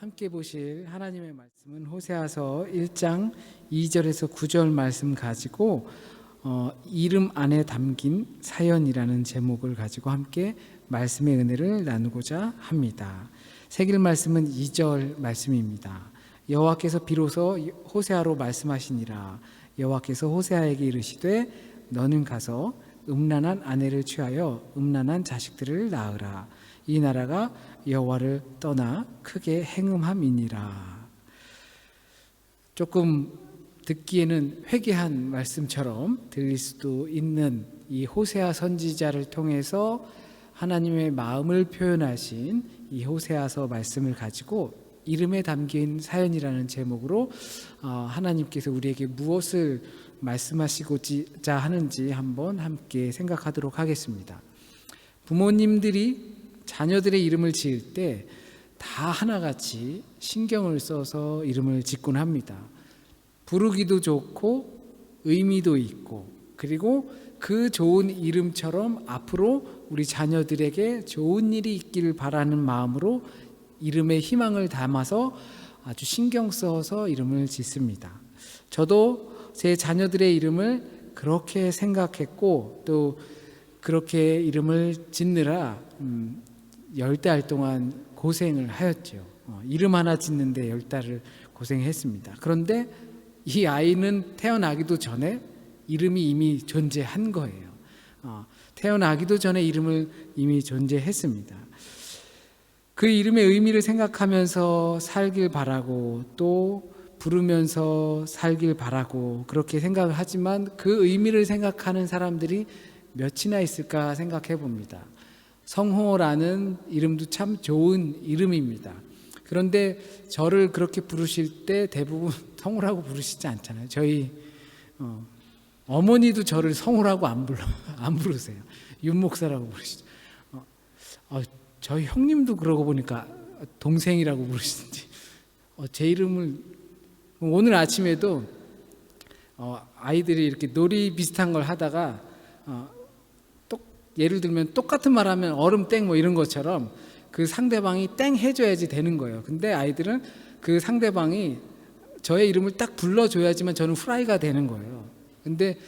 함께 보실 하나님의 말씀은 호세아서 1장 2절에서 9절 말씀 가지고 이름 안에 담긴 사연이라는 제목을 가지고 함께 말씀의 은혜를 나누고자 합니다. 새길 말씀은 2절 말씀입니다. 여호와께서 비로소 호세아로 말씀하시니라. 여호와께서 호세아에게 이르시되 너는 가서 음란한 아내를 취하여 음란한 자식들을 낳으라. 이 나라가 여호와를 떠나 크게 행음함이니라. 조금 듣기에는 회개한 말씀처럼 들릴 수도 있는 이 호세아 선지자를 통해서 하나님의 마음을 표현하신 이 호세아서 말씀을 가지고 이름에 담긴 사연이라는 제목으로 하나님께서 우리에게 무엇을 말씀하시고자 하는지 한번 함께 생각하도록 하겠습니다. 부모님들이 자녀들의 이름을 지을 때 다 하나같이 신경을 써서 이름을 짓곤 합니다. 부르기도 좋고 의미도 있고, 그리고 그 좋은 이름처럼 앞으로 우리 자녀들에게 좋은 일이 있기를 바라는 마음으로 이름에 희망을 담아서 아주 신경 써서 이름을 짓습니다. 저도 제 자녀들의 이름을 그렇게 생각했고, 또 그렇게 이름을 짓느라 10달 동안 고생을 하였죠. 이름 하나 짓는데 10달을 고생했습니다. 그런데 이 아이는 태어나기도 전에 이름이 이미 존재한 거예요. 태어나기도 전에 이름을 이미 존재했습니다. 그 이름의 의미를 생각하면서 살길 바라고, 또 부르면서 살길 바라고 그렇게 생각을 하지만 그 의미를 생각하는 사람들이 몇이나 있을까 생각해 봅니다. 성호라는 이름도 참 좋은 이름입니다. 그런데 저를 그렇게 부르실 때 대부분 성호라고 부르시지 않잖아요. 저희 어머니도 저를 성호라고 안 부르세요. 윤 목사라고 부르시죠. 저희 형님도 그러고 보니까 동생이라고 부르시는지. 제 이름을 오늘 아침에도 아이들이 이렇게 놀이 비슷한 걸 하다가 예를 들면 똑같은 말 하면 얼음 땡 뭐 이런 것처럼 그 상대방이 땡 해줘야지 되는 거예요. 근데 아이들은 그 상대방이 저의 이름을 딱 불러줘야지만 저는 후라이가 되는 거예요. 근데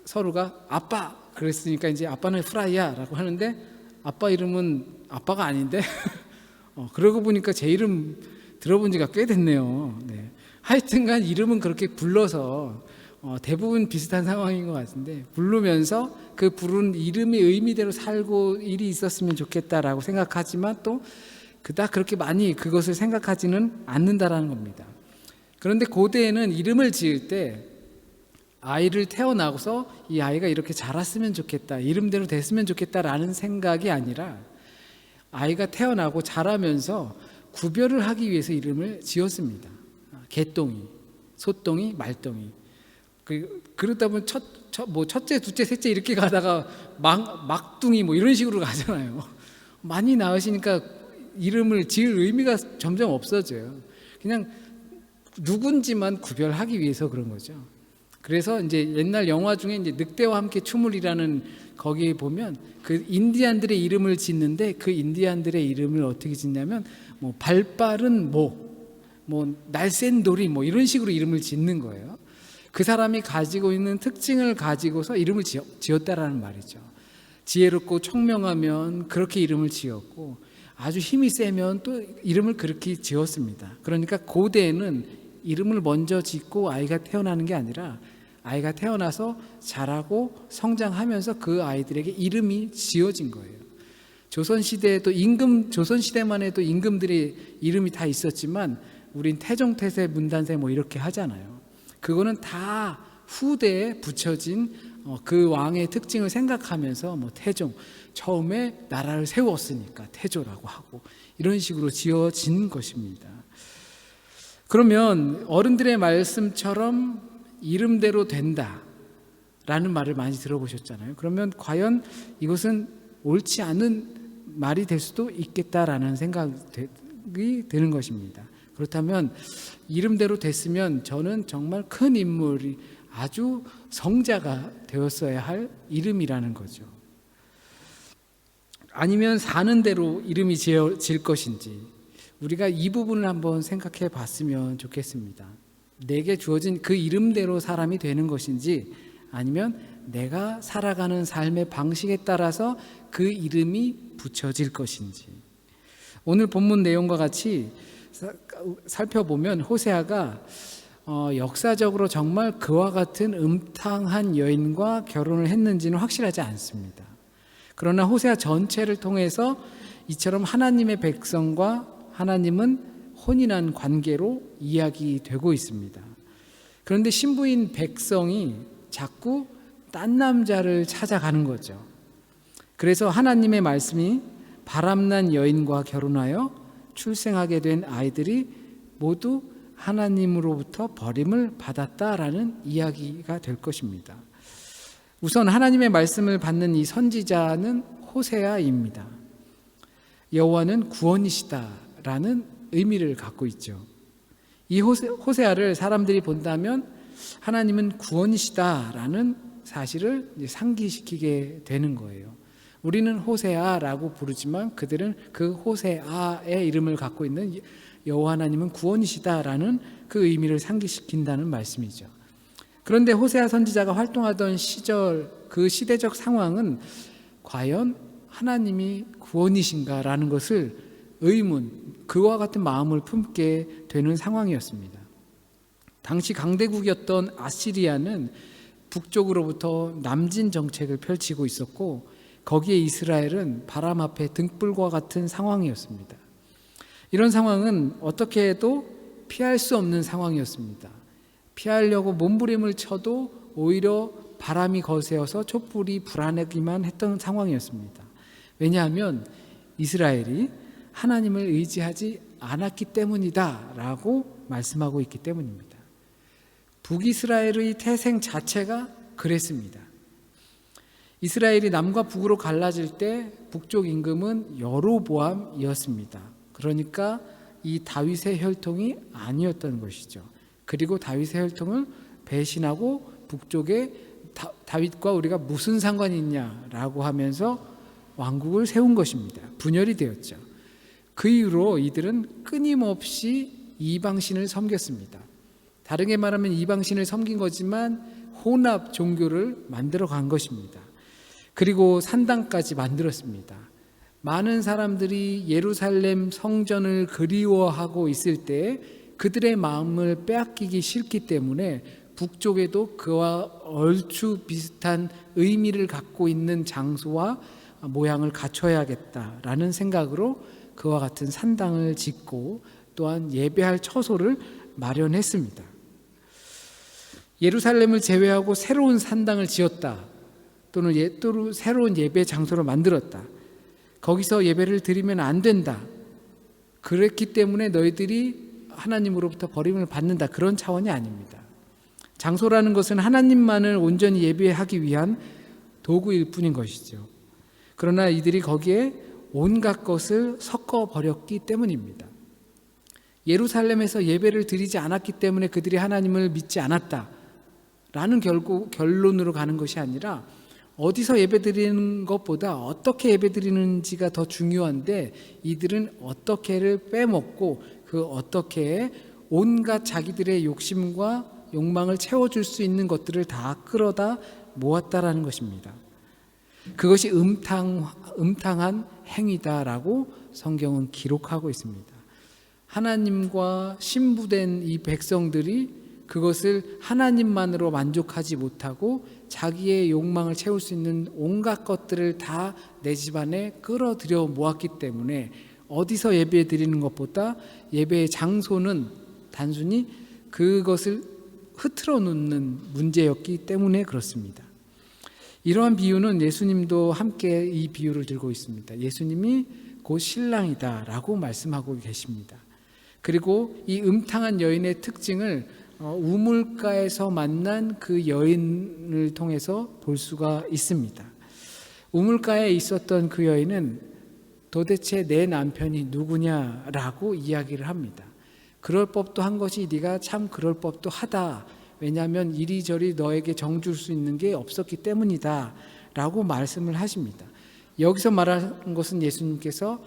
서로가 아빠 그랬으니까 이제 아빠는 후라이야 라고 하는데 아빠 이름은 아빠가 아닌데 그러고 보니까 제 이름 들어본 지가 꽤 됐네요. 네. 하여튼간 이름은 그렇게 불러서 대부분 비슷한 상황인 것 같은데, 부르면서 그 부른 이름의 의미대로 살고 일이 있었으면 좋겠다라고 생각하지만 또 그닥 그렇게 많이 그것을 생각하지는 않는다라는 겁니다. 그런데 고대에는 이름을 지을 때 아이를 태어나고서 이 아이가 이렇게 자랐으면 좋겠다, 이름대로 됐으면 좋겠다라는 생각이 아니라 아이가 태어나고 자라면서 구별을 하기 위해서 이름을 지었습니다. 개똥이, 소똥이, 말똥이. 그러다 보면 첫째, 둘째, 셋째 이렇게 가다가 막둥이 뭐 이런 식으로 가잖아요. 많이 낳으시니까 이름을 지을 의미가 점점 없어져요. 그냥 누군지만 구별하기 위해서 그런 거죠. 그래서 이제 옛날 영화 중에 이제 늑대와 함께 춤을이라는 거기에 보면 그 인디안들의 이름을 짓는데 그 인디안들의 이름을 어떻게 짓냐면 뭐 발빠른 목, 뭐 날쌘 도리 뭐 이런 식으로 이름을 짓는 거예요. 그 사람이 가지고 있는 특징을 가지고서 이름을 지었다라는 말이죠. 지혜롭고 총명하면 그렇게 이름을 지었고, 아주 힘이 세면 또 이름을 그렇게 지었습니다. 그러니까 고대에는 이름을 먼저 짓고 아이가 태어나는 게 아니라 아이가 태어나서 자라고 성장하면서 그 아이들에게 이름이 지어진 거예요. 조선시대에도 조선시대만 해도 임금들의 이름이 다 있었지만 우린 태종태세 문단세 뭐 이렇게 하잖아요. 그거는 다 후대에 붙여진 그 왕의 특징을 생각하면서 뭐 태종, 처음에 나라를 세웠으니까 태조라고 하고 이런 식으로 지어진 것입니다. 그러면 어른들의 말씀처럼 이름대로 된다라는 말을 많이 들어보셨잖아요. 그러면 과연 이것은 옳지 않은 말이 될 수도 있겠다라는 생각이 드는 것입니다. 그렇다면 이름대로 됐으면 저는 정말 큰 인물이, 아주 성자가 되었어야 할 이름이라는 거죠. 아니면 사는 대로 이름이 지을 것인지, 우리가 이 부분을 한번 생각해 봤으면 좋겠습니다. 내게 주어진 그 이름대로 사람이 되는 것인지, 아니면 내가 살아가는 삶의 방식에 따라서 그 이름이 붙여질 것인지. 오늘 본문 내용과 같이 살펴보면 호세아가 역사적으로 정말 그와 같은 음탕한 여인과 결혼을 했는지는 확실하지 않습니다. 그러나 호세아 전체를 통해서 이처럼 하나님의 백성과 하나님은 혼인한 관계로 이야기되고 있습니다. 그런데 신부인 백성이 자꾸 딴 남자를 찾아가는 거죠. 그래서 하나님의 말씀이 바람난 여인과 결혼하여 출생하게 된 아이들이 모두 하나님으로부터 버림을 받았다라는 이야기가 될 것입니다. 우선 하나님의 말씀을 받는 이 선지자는 호세아입니다. 여호와는 구원이시다라는 의미를 갖고 있죠. 이 호세아를 사람들이 본다면 하나님은 구원이시다라는 사실을 상기시키게 되는 거예요. 우리는 호세아라고 부르지만 그들은 그 호세아의 이름을 갖고 있는 여호와 하나님은 구원이시다라는 그 의미를 상기시킨다는 말씀이죠. 그런데 호세아 선지자가 활동하던 시절, 그 시대적 상황은 과연 하나님이 구원이신가라는 것을 의문, 그와 같은 마음을 품게 되는 상황이었습니다. 당시 강대국이었던 아시리아는 북쪽으로부터 남진 정책을 펼치고 있었고, 거기에 이스라엘은 바람 앞에 등불과 같은 상황이었습니다. 이런 상황은 어떻게 해도 피할 수 없는 상황이었습니다. 피하려고 몸부림을 쳐도 오히려 바람이 거세어서 촛불이 불안하기만 했던 상황이었습니다. 왜냐하면 이스라엘이 하나님을 의지하지 않았기 때문이다 라고 말씀하고 있기 때문입니다. 북이스라엘의 태생 자체가 그랬습니다. 이스라엘이 남과 북으로 갈라질 때 북쪽 임금은 여로보암이었습니다. 그러니까 이 다윗의 혈통이 아니었던 것이죠. 그리고 다윗의 혈통을 배신하고 북쪽에 다윗과 우리가 무슨 상관이 있냐라고 하면서 왕국을 세운 것입니다. 분열이 되었죠. 그 이후로 이들은 끊임없이 이방신을 섬겼습니다. 다르게 말하면 이방신을 섬긴 거지만 혼합 종교를 만들어 간 것입니다. 그리고 산당까지 만들었습니다. 많은 사람들이 예루살렘 성전을 그리워하고 있을 때 그들의 마음을 빼앗기기 싫기 때문에 북쪽에도 그와 얼추 비슷한 의미를 갖고 있는 장소와 모양을 갖춰야겠다라는 생각으로 그와 같은 산당을 짓고 또한 예배할 처소를 마련했습니다. 예루살렘을 제외하고 새로운 산당을 지었다, 또는 또 새로운 예배 장소를 만들었다. 거기서 예배를 드리면 안 된다. 그랬기 때문에 너희들이 하나님으로부터 버림을 받는다. 그런 차원이 아닙니다. 장소라는 것은 하나님만을 온전히 예배하기 위한 도구일 뿐인 것이죠. 그러나 이들이 거기에 온갖 것을 섞어버렸기 때문입니다. 예루살렘에서 예배를 드리지 않았기 때문에 그들이 하나님을 믿지 않았다라는 결론으로 가는 것이 아니라, 어디서 예배드리는 것보다 어떻게 예배드리는지가 더 중요한데, 이들은 어떻게를 빼먹고 그 어떻게에 온갖 자기들의 욕심과 욕망을 채워줄 수 있는 것들을 다 끌어다 모았다라는 것입니다. 그것이 음탕한 행위다라고 성경은 기록하고 있습니다. 하나님과 신부된 이 백성들이 그것을 하나님만으로 만족하지 못하고 자기의 욕망을 채울 수 있는 온갖 것들을 다 내 집안에 끌어들여 모았기 때문에 어디서 예배 드리는 것보다 예배의 장소는 단순히 그것을 흐트러 놓는 문제였기 때문에 그렇습니다. 이러한 비유는 예수님도 함께 이 비유를 들고 있습니다. 예수님이 곧 신랑이다라고 말씀하고 계십니다. 그리고 이 음탕한 여인의 특징을 우물가에서 만난 그 여인을 통해서 볼 수가 있습니다. 우물가에 있었던 그 여인은 도대체 내 남편이 누구냐라고 이야기를 합니다. 그럴 법도 한 것이 네가 참 그럴 법도 하다. 왜냐하면 이리저리 너에게 정줄 수 있는 게 없었기 때문이다 라고 말씀을 하십니다. 여기서 말하는 것은 예수님께서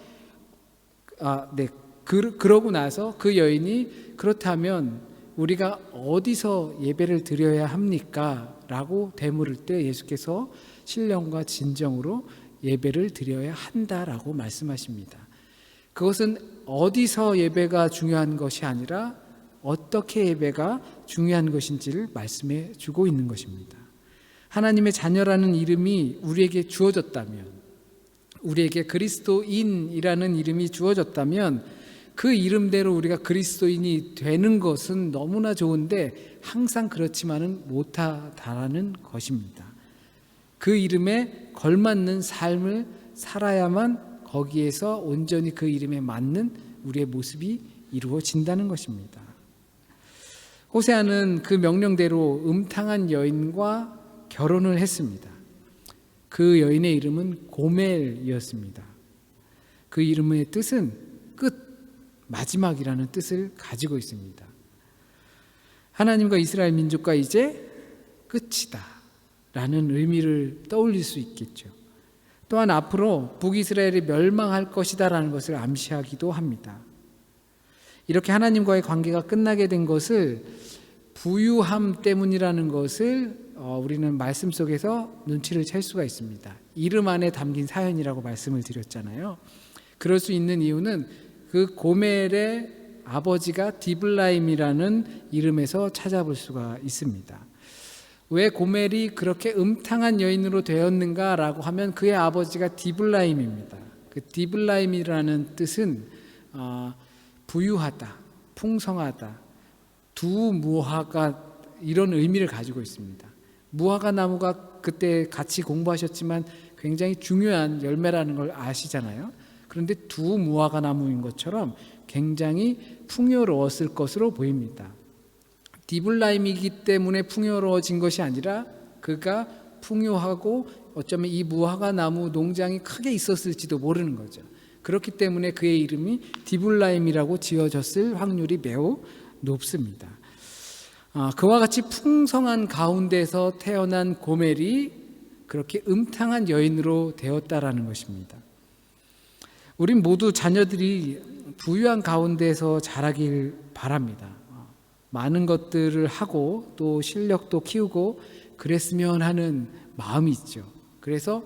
그러고 나서 그 여인이 그렇다면 우리가 어디서 예배를 드려야 합니까? 라고 되물을 때 예수께서 신령과 진정으로 예배를 드려야 한다라고 말씀하십니다. 그것은 어디서 예배가 중요한 것이 아니라 어떻게 예배가 중요한 것인지를 말씀해 주고 있는 것입니다. 하나님의 자녀라는 이름이 우리에게 주어졌다면, 우리에게 그리스도인이라는 이름이 주어졌다면 그 이름대로 우리가 그리스도인이 되는 것은 너무나 좋은데 항상 그렇지만은 못하다라는 것입니다. 그 이름에 걸맞는 삶을 살아야만 거기에서 온전히 그 이름에 맞는 우리의 모습이 이루어진다는 것입니다. 호세아는 그 명령대로 음탕한 여인과 결혼을 했습니다. 그 여인의 이름은 고멜이었습니다. 그 이름의 뜻은 끝, 마지막이라는 뜻을 가지고 있습니다. 하나님과 이스라엘 민족과 이제 끝이다 라는 의미를 떠올릴 수 있겠죠. 또한 앞으로 북이스라엘이 멸망할 것이다 라는 것을 암시하기도 합니다. 이렇게 하나님과의 관계가 끝나게 된 것을 부유함 때문이라는 것을 우리는 말씀 속에서 눈치를 챌 수가 있습니다. 이름 안에 담긴 사연이라고 말씀을 드렸잖아요. 그럴 수 있는 이유는 그 고멜의 아버지가 디블라임이라는 이름에서 찾아볼 수가 있습니다. 왜 고멜이 그렇게 음탕한 여인으로 되었는가라고 하면 그의 아버지가 디블라임입니다. 그 디블라임이라는 뜻은 부유하다, 풍성하다, 두무화과 이런 의미를 가지고 있습니다. 무화과 나무가 그때 같이 공부하셨지만 굉장히 중요한 열매라는 걸 아시잖아요. 그런데 두무화과 나무인 것처럼 굉장히 풍요로웠을 것으로 보입니다. 디블라임이기 때문에 풍요로워진 것이 아니라 그가 풍요하고 어쩌면 이 무화과 나무 농장이 크게 있었을지도 모르는 거죠. 그렇기 때문에 그의 이름이 디블라임이라고 지어졌을 확률이 매우 높습니다. 그와 같이 풍성한 가운데서 태어난 고멜이 그렇게 음탕한 여인으로 되었다라는 것입니다. 우린 모두 자녀들이 부유한 가운데서 자라길 바랍니다. 많은 것들을 하고 또 실력도 키우고 그랬으면 하는 마음이 있죠. 그래서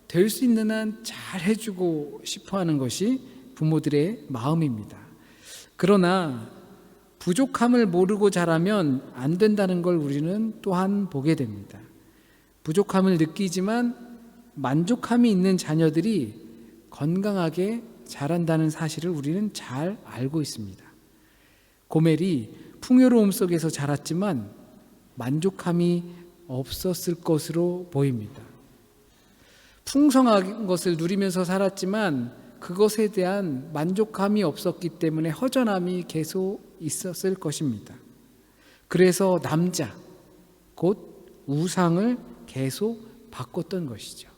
될 수 있는 한 잘 해주고 싶어 하는 것이 부모들의 마음입니다. 그러나 부족함을 모르고 자라면 안 된다는 걸 우리는 또한 보게 됩니다. 부족함을 느끼지만 만족함이 있는 자녀들이 건강하게 자란다는 사실을 우리는 잘 알고 있습니다. 고멜이 풍요로움 속에서 자랐지만 만족함이 없었을 것으로 보입니다. 풍성한 것을 누리면서 살았지만 그것에 대한 만족감이 없었기 때문에 허전함이 계속 있었을 것입니다. 그래서 남자, 곧 우상을 계속 바꿨던 것이죠.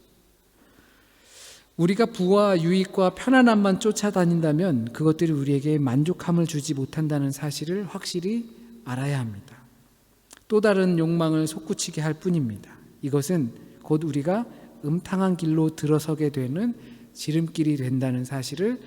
우리가 부와 유익과 편안함만 쫓아다닌다면 그것들이 우리에게 만족함을 주지 못한다는 사실을 확실히 알아야 합니다. 또 다른 욕망을 솟구치게 할 뿐입니다. 이것은 곧 우리가 음탕한 길로 들어서게 되는 지름길이 된다는 사실을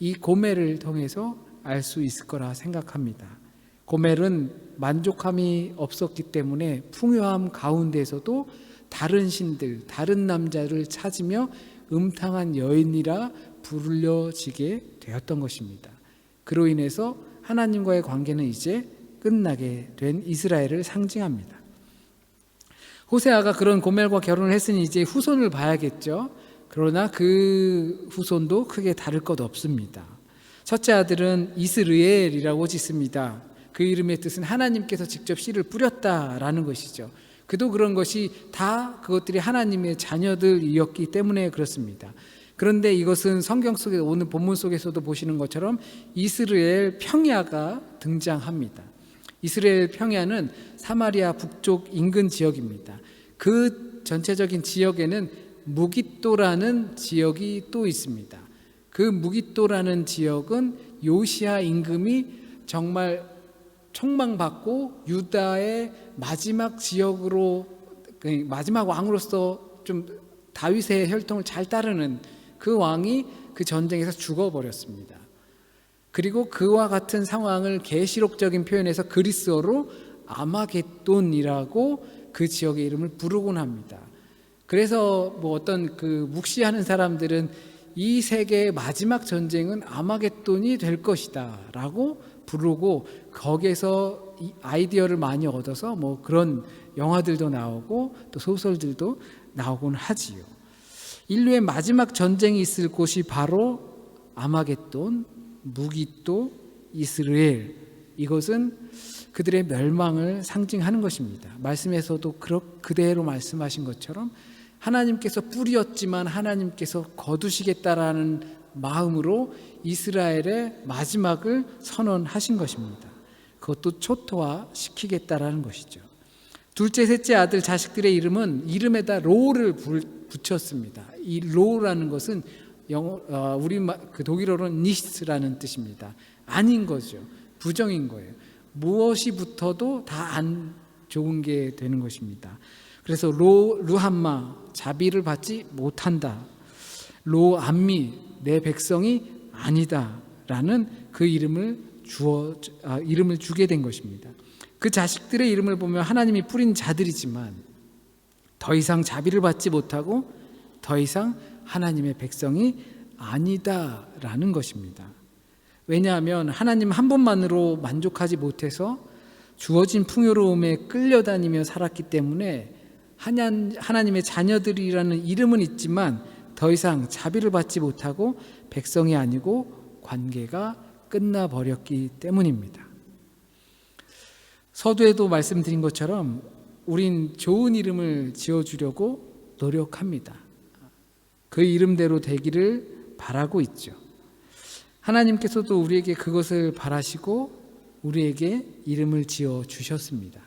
이 고멜을 통해서 알 수 있을 거라 생각합니다. 고멜은 만족함이 없었기 때문에 풍요함 가운데서도 다른 신들, 다른 남자를 찾으며 음탕한 여인이라 부르려지게 되었던 것입니다. 그로 인해서 하나님과의 관계는 이제 끝나게 된 이스라엘을 상징합니다. 호세아가 그런 고멜과 결혼을 했으니 이제 후손을 봐야겠죠. 그러나 그 후손도 크게 다를 것 없습니다. 첫째 아들은 이스르엘이라고 짓습니다. 그 이름의 뜻은 하나님께서 직접 씨를 뿌렸다라는 것이죠. 그도 그런 것이 다 그것들이 하나님의 자녀들이었기 때문에 그렇습니다. 그런데 이것은 성경 속에 오늘 본문 속에서도 보시는 것처럼 이스라엘 평야가 등장합니다. 이스라엘 평야는 사마리아 북쪽 인근 지역입니다. 그 전체적인 지역에는 무깃도라는 지역이 또 있습니다. 그 무깃도라는 지역은 요시야 임금이 정말 총망받고 유다의 마지막 지역으로, 마지막 왕으로서 좀 다윗의 혈통을 잘 따르는 그 왕이 그 전쟁에서 죽어버렸습니다. 그리고 그와 같은 상황을 계시록적인 표현에서 그리스어로 아마겟돈이라고 그 지역의 이름을 부르곤 합니다. 그래서 뭐 어떤 그 묵시하는 사람들은 이 세계의 마지막 전쟁은 아마겟돈이 될 것이다 라고 부르고, 거기에서 이 아이디어를 많이 얻어서 뭐 그런 영화들도 나오고 또 소설들도 나오곤 하지요. 인류의 마지막 전쟁이 있을 곳이 바로 아마겟돈, 무기또, 이스라엘, 이것은 그들의 멸망을 상징하는 것입니다. 말씀에서도 그대로 말씀하신 것처럼 하나님께서 뿌리였지만 하나님께서 거두시겠다라는 마음으로 이스라엘의 마지막을 선언하신 것입니다. 그것도 초토화시키겠다라는 것이죠. 둘째, 셋째 아들 자식들의 이름은 이름에다 로를 붙였습니다. 이 로라는 것은 그 독일어로는 니스라는 뜻입니다. 아닌 거죠. 부정인 거예요. 무엇이 붙어도 다 안 좋은 게 되는 것입니다. 그래서 루함마, 자비를 받지 못한다. 로암미, 내 백성이 아니다라는 그 이름을 주게 된 것입니다. 그 자식들의 이름을 보면 하나님이 뿌린 자들이지만 더 이상 자비를 받지 못하고 더 이상 하나님의 백성이 아니다라는 것입니다. 왜냐하면 하나님 한 분만으로 만족하지 못해서 주어진 풍요로움에 끌려다니며 살았기 때문에 하나님의 자녀들이라는 이름은 있지만 더 이상 자비를 받지 못하고 백성이 아니고 관계가 끝나버렸기 때문입니다. 서두에도 말씀드린 것처럼 우린 좋은 이름을 지어주려고 노력합니다. 그 이름대로 되기를 바라고 있죠. 하나님께서도 우리에게 그것을 바라시고 우리에게 이름을 지어 주셨습니다.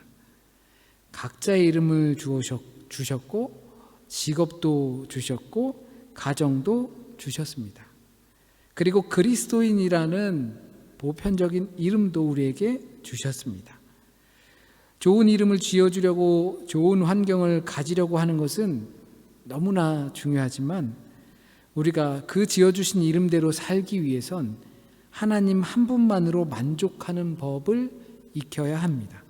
각자의 이름을 주셨고 직업도 주셨고 가정도 주셨습니다. 그리고 그리스도인이라는 보편적인 이름도 우리에게 주셨습니다. 좋은 이름을 지어주려고 좋은 환경을 가지려고 하는 것은 너무나 중요하지만 우리가 그 지어주신 이름대로 살기 위해선 하나님 한 분만으로 만족하는 법을 익혀야 합니다.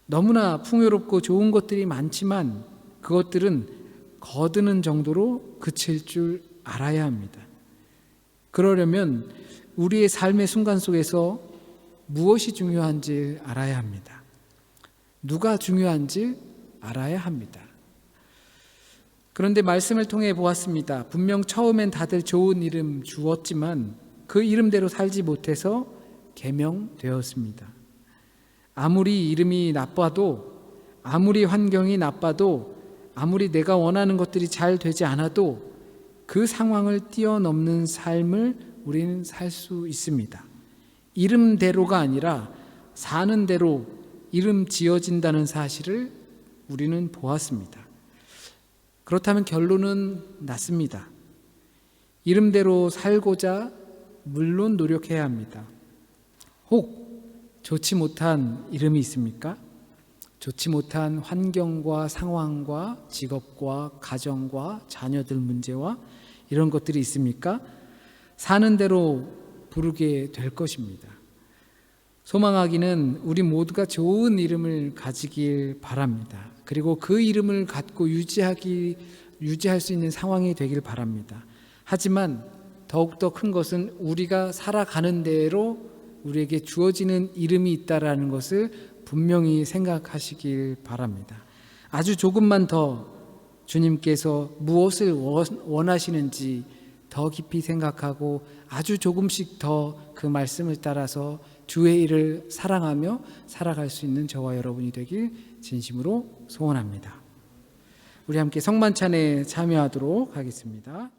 너무나 풍요롭고 좋은 것들이 많지만 그것들은 거두는 정도로 그칠 줄 알아야 합니다. 그러려면 우리의 삶의 순간 속에서 무엇이 중요한지 알아야 합니다. 누가 중요한지 알아야 합니다. 그런데 말씀을 통해 보았습니다. 분명 처음엔 다들 좋은 이름 주었지만 그 이름대로 살지 못해서 계명되었습니다. 아무리 이름이 나빠도, 아무리 환경이 나빠도, 아무리 내가 원하는 것들이 잘 되지 않아도 그 상황을 뛰어넘는 삶을 우리는 살 수 있습니다. 이름대로가 아니라 사는 대로 이름 지어진다는 사실을 우리는 보았습니다. 그렇다면 결론은 났습니다. 이름대로 살고자 물론 노력해야 합니다. 혹 좋지 못한 이름이 있습니까? 좋지 못한 환경과 상황과 직업과 가정과 자녀들 문제와 이런 것들이 있습니까? 사는 대로 부르게 될 것입니다. 소망하기는 우리 모두가 좋은 이름을 가지길 바랍니다. 그리고 그 이름을 갖고 유지할 수 있는 상황이 되길 바랍니다. 하지만 더욱더 큰 것은 우리가 살아가는 대로 우리에게 주어지는 이름이 있다라는 것을 분명히 생각하시길 바랍니다. 아주 조금만 더 주님께서 무엇을 원하시는지 더 깊이 생각하고 아주 조금씩 더 그 말씀을 따라서 주의 일을 사랑하며 살아갈 수 있는 저와 여러분이 되길 진심으로 소원합니다. 우리 함께 성만찬에 참여하도록 하겠습니다.